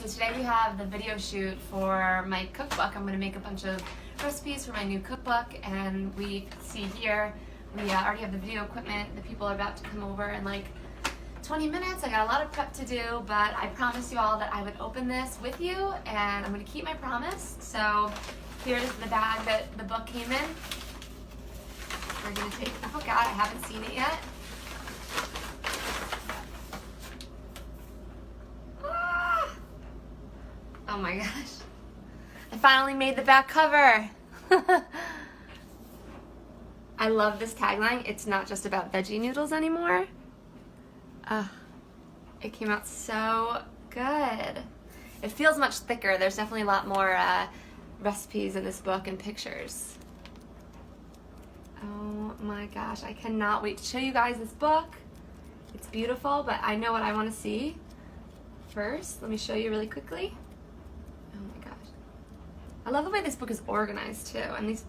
So today we have the video shoot for my cookbook. I'm going to make a bunch of recipes for my new cookbook, and we see here we already have the video equipment. The people are about to come over in like 20 minutes. I got a lot of prep to do, but I promised you all that I would open this with you, and I'm going to keep my promise. So here's the bag that the book came in. We're going to take the book out. I haven't seen it yet. Oh my gosh. I finally made the back cover. I love this tagline. It's not just about veggie noodles anymore. It came out so good. It feels much thicker. There's definitely a lot more recipes in this book and pictures. Oh my gosh, I cannot wait to show you guys this book. It's beautiful, but I know what I want to see. First, let me show you really quickly. Oh my gosh. I love the way this book is organized too, and these